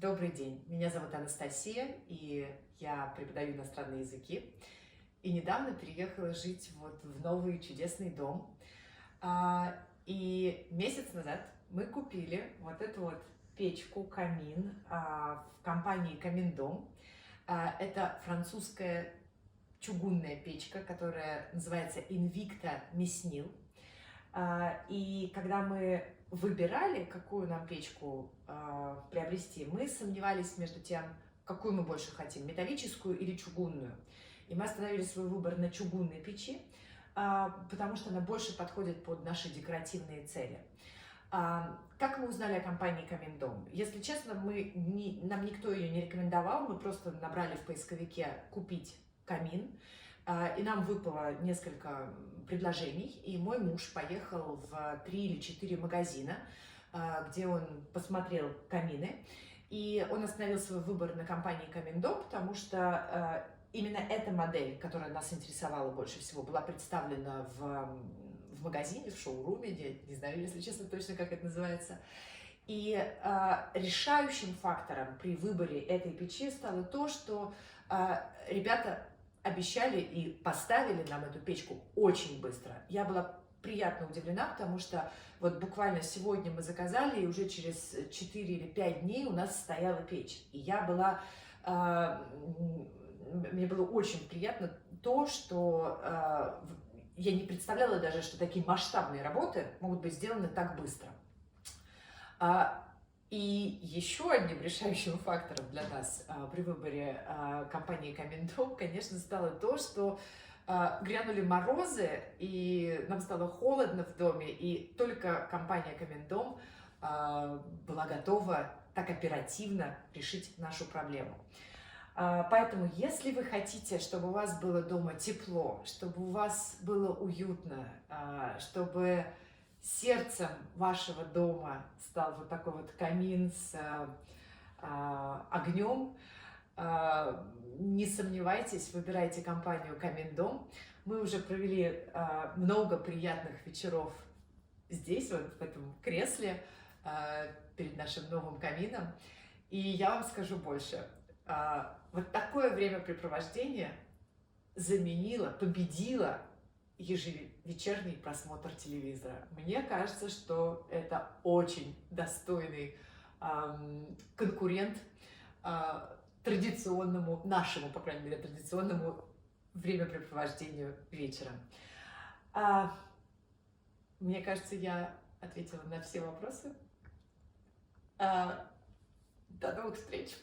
Добрый день, меня зовут Анастасия, и я преподаю иностранные языки. И недавно переехала жить вот в новый чудесный дом. И месяц назад мы купили вот эту вот печку, камин в компании «Каминдом». Это французская чугунная печка, которая называется Invicta Mesnil. И когда мы выбирали, какую нам печку приобрести, мы сомневались между тем, какую мы больше хотим, металлическую или чугунную. И мы остановили свой выбор на чугунной печи, потому что она больше подходит под наши декоративные цели. Как мы узнали о компании «Каминдом»? Если честно, нам никто ее не рекомендовал, мы просто набрали в поисковике «купить камин», и нам выпало несколько предложений, и мой муж поехал в 3 или 4 магазина, где он посмотрел камины, и он остановил свой выбор на компании «Каминдом», потому что именно эта модель, которая нас интересовала больше всего, была представлена в магазине, в шоуруме, не знаю, если честно, точно как это называется. И решающим фактором при выборе этой печи стало то, что ребята обещали и поставили нам эту печку очень быстро. Я была приятно удивлена, потому что вот буквально сегодня мы заказали, и уже через 4 или 5 дней у нас стояла печь. И мне было очень приятно то, что я не представляла даже, что такие масштабные работы могут быть сделаны так быстро. И еще одним решающим фактором для нас при выборе компании «Каминдом», конечно, стало то, что грянули морозы, и нам стало холодно в доме, и только компания «Каминдом» была готова так оперативно решить нашу проблему. Поэтому, если вы хотите, чтобы у вас было дома тепло, чтобы у вас было уютно, чтобы сердцем вашего дома стал вот такой вот камин с огнем, не сомневайтесь, выбирайте компанию «Каминдом». Мы уже провели много приятных вечеров здесь, вот в этом кресле, перед нашим новым камином. И я вам скажу больше. Вот такое времяпрепровождение победило ежевечерний просмотр телевизора. Мне кажется, что это очень достойный конкурент традиционному, нашему, по крайней мере, традиционному времяпрепровождению вечером. Мне кажется, я ответила на все вопросы. До новых встреч!